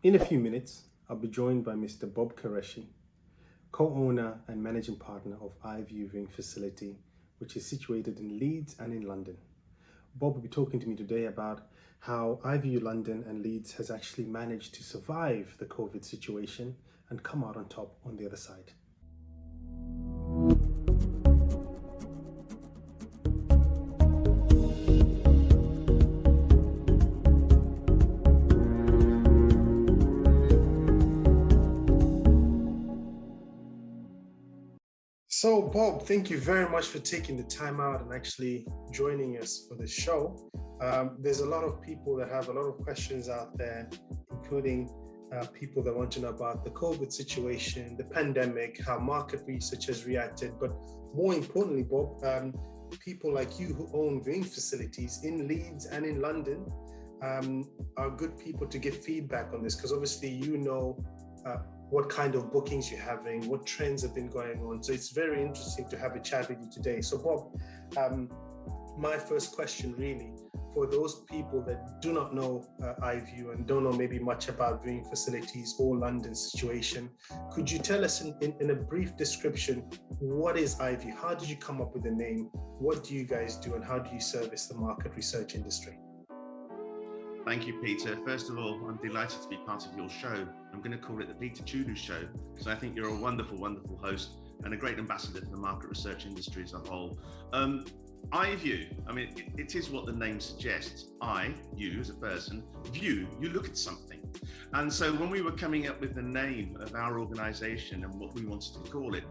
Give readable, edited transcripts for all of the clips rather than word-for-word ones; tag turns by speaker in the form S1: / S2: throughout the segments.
S1: In a few minutes, I'll be joined by Mr. Bob Qureshi, co-owner and managing partner of iview viewing facility, which is situated in Leeds and in London. Bob will be talking to me today about how iview London and Leeds has actually managed to survive the COVID situation and come out on top on the other side. So, Bob, thank you very much for taking the time out and actually joining us for this show. There's a lot of people that have a lot of questions out there, including people that want to know about the COVID situation, the pandemic, how market research has reacted. But more importantly, Bob, people like you who own viewing facilities in Leeds and in London are good people to give feedback on this, because obviously you know what kind of bookings you're having, what trends have been going on. So it's very interesting to have a chat with you today. So Bob, my first question really, for those people that do not know iview and don't know maybe much about viewing facilities or London's situation, could you tell us in a brief description, what is iview? How did you come up with the name? What do you guys do and how do you service the market research industry?
S2: Thank you, Peter. First of all, I'm delighted to be part of your show. I'm going to call it the Peter Chulu Show, because I think you're a wonderful, wonderful host and a great ambassador for the market research industry as a whole. iview, I mean, it is what the name suggests. You as a person, view, you look at something. And so when we were coming up with the name of our organization and what we wanted to call it,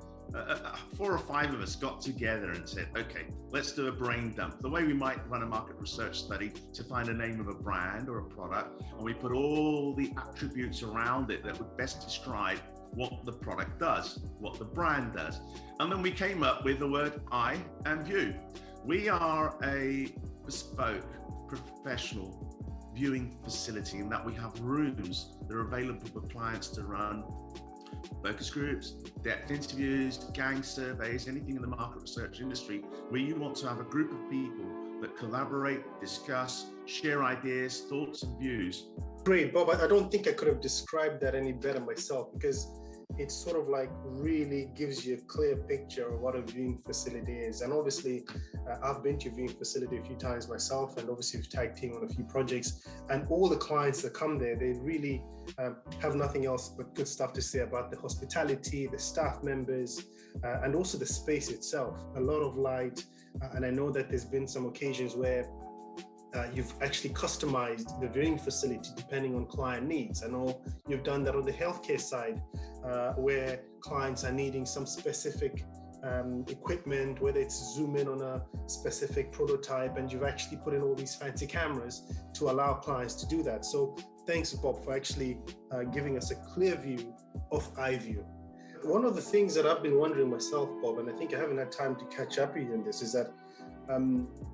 S2: 4 or 5 of us got together and said, okay, let's do a brain dump. The way we might run a market research study to find a name of a brand or a product, and we put all the attributes around it that would best describe what the product does, what the brand does. And then we came up with the word I and view. We are a bespoke, professional viewing facility in that we have rooms that are available for clients to run focus groups, depth interviews, gang surveys, anything in the market research industry where you want to have a group of people that collaborate, discuss, share ideas, thoughts and views.
S1: Great, Bob. I don't think I could have described that any better myself, because it sort of like really gives you a clear picture of what a viewing facility is. And obviously, I've been to a viewing facility a few times myself, and obviously we've tag team on a few projects, and all the clients that come there, they really have nothing else but good stuff to say about the hospitality, the staff members, and also the space itself. A lot of light, and I know that there's been some occasions where you've actually customized the viewing facility depending on client needs. I know you've done that on the healthcare side, where clients are needing some specific equipment, whether it's zoom in on a specific prototype, and you've actually put in all these fancy cameras to allow clients to do that. So thanks, Bob, for actually giving us a clear view of iview. One of the things that I've been wondering myself, Bob, and I think I haven't had time to catch up with you on this, is that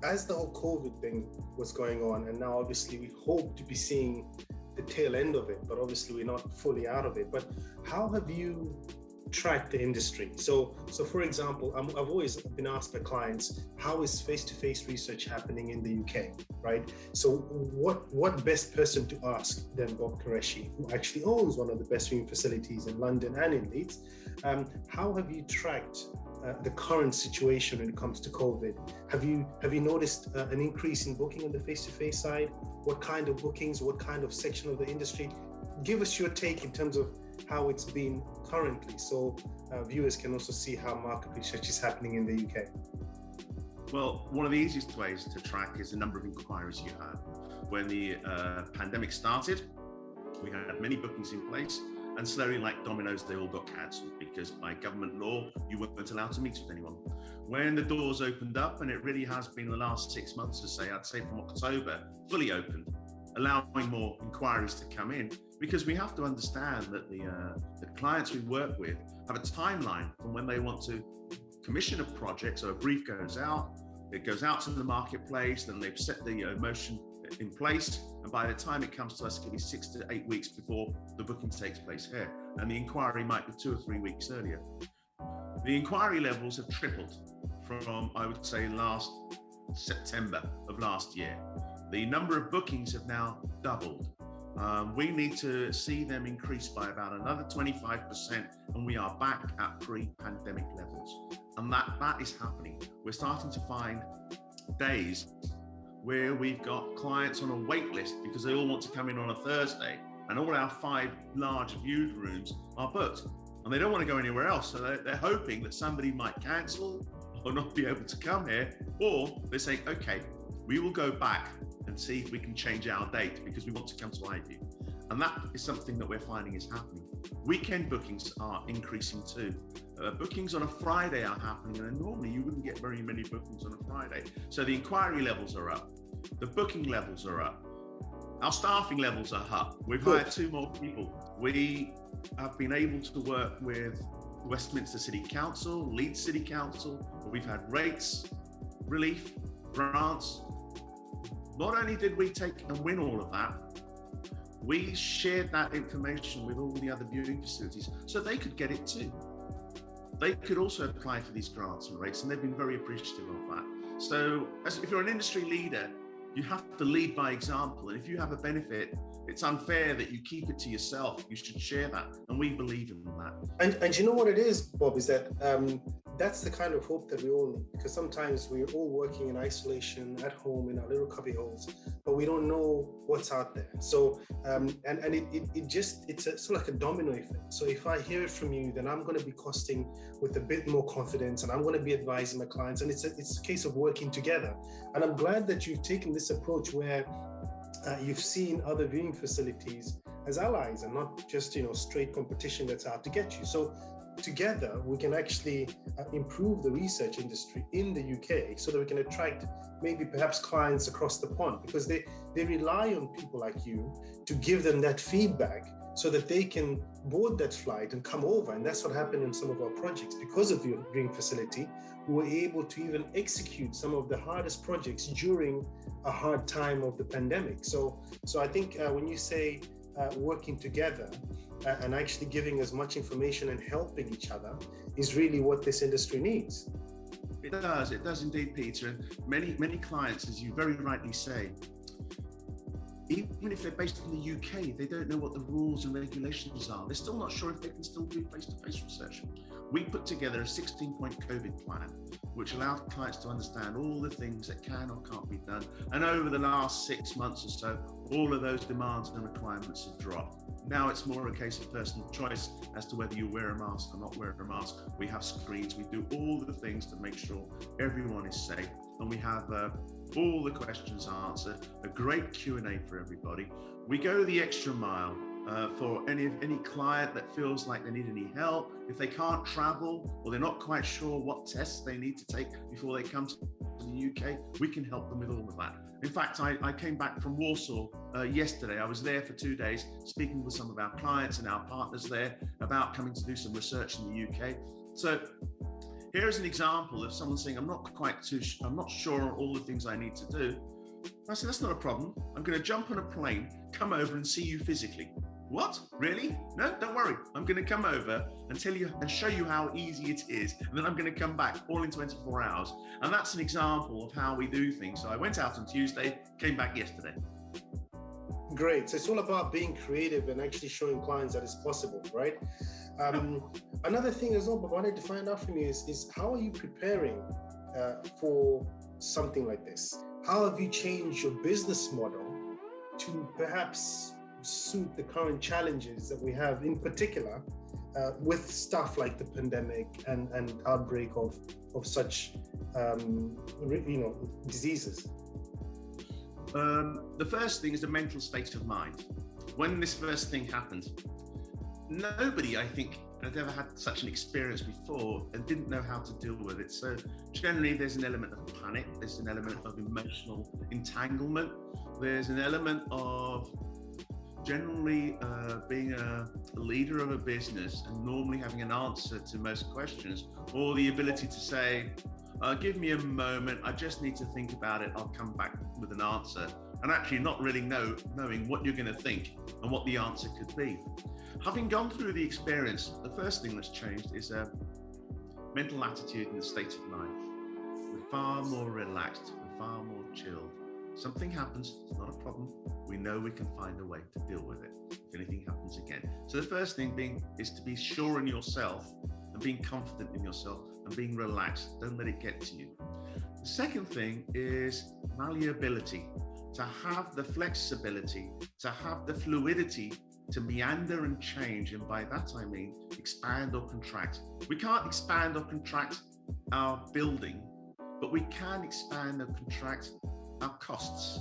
S1: as the whole COVID thing was going on, and now obviously we hope to be seeing the tail end of it, but obviously we're not fully out of it. But how have you tracked the industry? So for example, I've always been asked by clients, how is face-to-face research happening in the UK, right? So what best person to ask than Bob Qureshi, who actually owns one of the best viewing facilities in London and in Leeds? How have you tracked the current situation when it comes to COVID? Have you noticed an increase in booking on the face-to-face side? What kind of bookings, what kind of section of the industry? Give us your take in terms of how it's been currently, so viewers can also see how market research is happening in the UK.
S2: Well, one of the easiest ways to track is the number of inquiries you had. When the pandemic started, we had many bookings in place, and slowly, like dominoes, they all got cancelled because by government law, you weren't allowed to meet with anyone. When the doors opened up, and it really has been the last 6 months to say, I'd say from October, fully opened, allowing more inquiries to come in, because we have to understand that the clients we work with have a timeline from when they want to commission a project. So a brief goes out, it goes out to the marketplace, then they've set the motion in place, and by the time it comes to us, it can be 6 to 8 weeks before the booking takes place here, and the inquiry might be 2 or 3 weeks earlier. The inquiry levels have tripled from, I would say, last September of last year. The number of bookings have now doubled. We need to see them increase by about another 25%, and we are back at pre-pandemic levels. And that is happening. We're starting to find days where we've got clients on a wait list because they all want to come in on a Thursday, and all our 5 large viewed rooms are booked, and they don't want to go anywhere else. So they're hoping that somebody might cancel or not be able to come here, or they're saying, okay, we will go back and see if we can change our date because we want to come to iview. And that is something that we're finding is happening. Weekend bookings are increasing too. Bookings on a Friday are happening, and normally you wouldn't get very many bookings on a Friday. So the inquiry levels are up, the booking levels are up, our staffing levels are up. We've hired 2 more people. We have been able to work with Westminster City Council, Leeds City Council, where we've had rates, relief, grants. Not only did we take and win all of that, we shared that information with all the other viewing facilities so they could get it too. They could also apply for these grants and rates, and they've been very appreciative of that. So if you're an industry leader, you have to lead by example. And if you have a benefit, it's unfair that you keep it to yourself. You should share that. And we believe in that.
S1: And you know what it is, Bob, is that that's the kind of hope that we all need, because sometimes we're all working in isolation at home in our little cubby holes, but we don't know what's out there. So it's sort of like a domino effect. So if I hear it from you, then I'm going to be costing with a bit more confidence, and I'm going to be advising my clients, and it's a case of working together. And I'm glad that you've taken this approach where you've seen other viewing facilities as allies and not just straight competition that's out to get you. So together we can actually improve the research industry in the UK so that we can attract maybe perhaps clients across the pond, because they rely on people like you to give them that feedback so that they can board that flight and come over. And that's what happened in some of our projects. Because of the viewing facility, we were able to even execute some of the hardest projects during a hard time of the pandemic. So I think when you say working together and actually giving as much information and helping each other is really what this industry needs.
S2: It does indeed, Peter. And many clients, as you very rightly say, even if they're based in the UK, they don't know what the rules and regulations are. They're still not sure if they can still do face-to-face research. We put together a 16-point COVID plan, which allowed clients to understand all the things that can or can't be done. And over the last 6 months or so, all of those demands and requirements have dropped. Now it's more a case of personal choice as to whether you wear a mask or not wear a mask. We have screens, we do all the things to make sure everyone is safe. And we have all the questions answered, a great Q&A for everybody. We go the extra mile for any client that feels like they need any help. If they can't travel or they're not quite sure what tests they need to take before they come to the UK, we can help them with all of that. In fact, I came back from Warsaw yesterday. I was there for 2 days speaking with some of our clients and our partners there about coming to do some research in the UK. So here's an example of someone saying, I'm not sure on all the things I need to do. I said, that's not a problem. I'm going to jump on a plane, come over and see you physically. What? Really? No, don't worry. I'm going to come over and tell you and show you how easy it is. And then I'm going to come back all in 24 hours. And that's an example of how we do things. So I went out on Tuesday, came back yesterday.
S1: Great. So it's all about being creative and actually showing clients that it's possible, right? Another thing as well, but I wanted to find out from you is how are you preparing for something like this? How have you changed your business model to perhaps suit the current challenges that we have, in particular with stuff like the pandemic and outbreak of such diseases?
S2: The first thing is the mental state of mind. When this first thing happened, nobody, I think, had ever had such an experience before and didn't know how to deal with it. So generally there's an element of panic, there's an element of emotional entanglement, there's an element of generally being a leader of a business and normally having an answer to most questions, or the ability to say, give me a moment, I just need to think about it, I'll come back with an answer, and actually not really knowing what you're going to think and what the answer could be. Having gone through the experience, the first thing that's changed is a mental attitude and the state of mind. We're far more relaxed, we're far more chilled. Something happens, it's not a problem. We know we can find a way to deal with it if anything happens again. So the first thing is to be sure in yourself and being confident in yourself and being relaxed. Don't let it get to you. The second thing is malleability, to have the flexibility, to have the fluidity to meander and change. And by that I mean expand or contract. We can't expand or contract our building, but we can expand and contract our costs.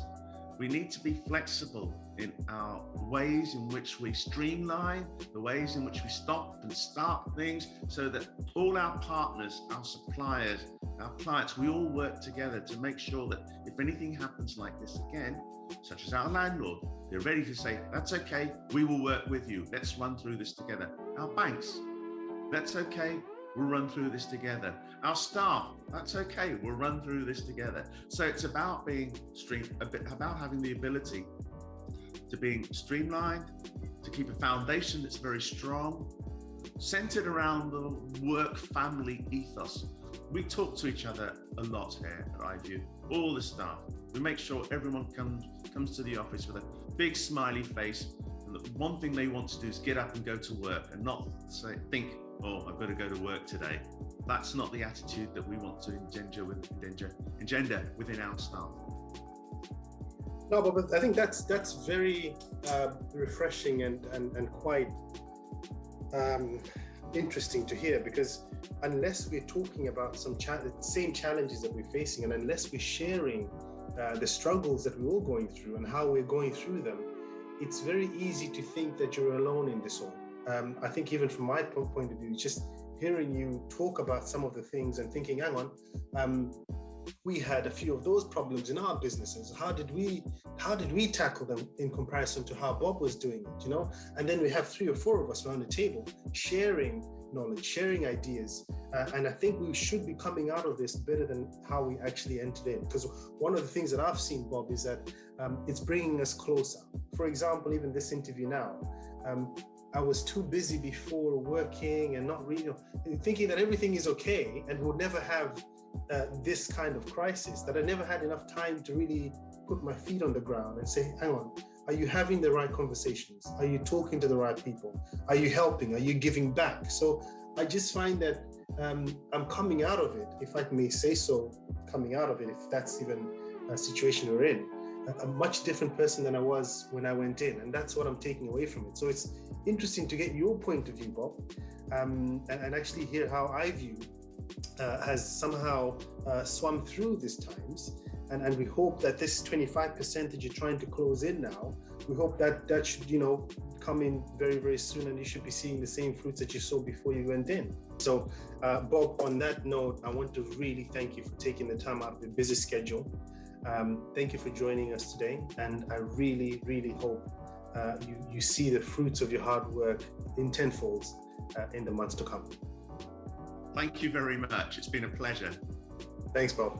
S2: We need to be flexible in our ways in which we streamline, the ways in which we stop and start things, so that all our partners, our suppliers, our clients, we all work together to make sure that if anything happens like this again, such as our landlord, they're ready to say, that's okay, we will work with you. Let's run through this together. Our banks, that's okay, we'll run through this together. Our staff, that's okay, we'll run through this together. So it's about being about having the ability to being streamlined, to keep a foundation that's very strong, centered around the work family ethos. We talk to each other a lot here at iview, all the staff. We make sure everyone comes to the office with a big smiley face, and the one thing they want to do is get up and go to work and not think, oh, I've got to go to work today. That's not the attitude that we want to engender within our staff.
S1: No, but I think that's very refreshing and quite interesting to hear, because unless we're talking about the same challenges that we're facing, and unless we're sharing the struggles that we're all going through and how we're going through them, it's very easy to think that you're alone in this all. I think even from my point of view, just hearing you talk about some of the things and thinking, hang on, we had a few of those problems in our businesses. How did we tackle them in comparison to how Bob was doing it, you know? And then we have 3 or 4 of us around the table sharing knowledge, sharing ideas. And I think we should be coming out of this better than how we actually entered in. Because one of the things that I've seen, Bob, is that it's bringing us closer. For example, even this interview now, I was too busy before working and not really thinking that everything is okay and we'll never have this kind of crisis, that I never had enough time to really put my feet on the ground and say, hang on, are you having the right conversations? Are you talking to the right people? Are you helping? Are you giving back? So I just find that I'm coming out of it, if I may say so, coming out of it, if that's even a situation we're in, a much different person than I was when I went in. And that's what I'm taking away from it. So it's interesting to get your point of view, Bob, and actually hear how iview has somehow swum through these times. And we hope that this 25% that you're trying to close in now, we hope that should, come in very, very soon, and you should be seeing the same fruits that you saw before you went in. So, Bob, on that note, I want to really thank you for taking the time out of your busy schedule. Thank you for joining us today. And I really, really hope you see the fruits of your hard work in tenfold in the months to come.
S2: Thank you very much. It's been a pleasure.
S1: Thanks, Bob.